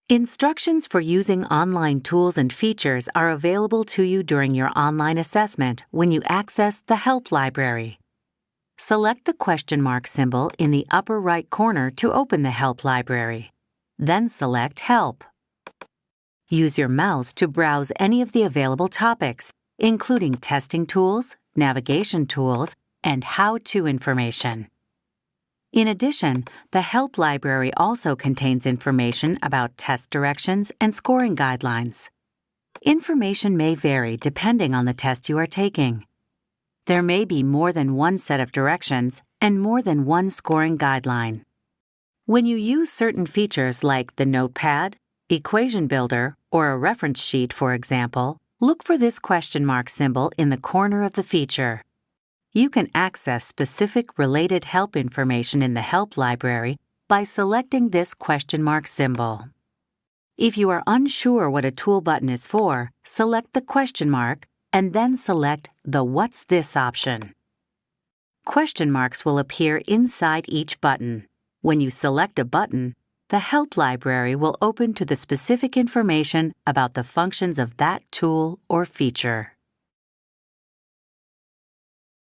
Instructions for using online tools and features are available to you during your online assessment when you access the Help Library. Select the question mark symbol in the upper right corner to open the Help Library. Then select Help. Use your mouse to browse any of the available topics, including testing tools, navigation tools, and how-to information. In addition, the Help Library also contains information about test directions and scoring guidelines. Information may vary depending on the test you are taking. There may be more than one set of directions and more than one scoring guideline. When you use certain features like the Notepad, Equation Builder, or a reference sheet, for example, look for this question mark symbol in the corner of the feature. You can access specific related help information in the Help Library by selecting this question mark symbol. If you are unsure what a tool button is for, select the question mark and then select the What's This option. Question marks will appear inside each button. When you select a button, the Help Library will open to the specific information about the functions of that tool or feature.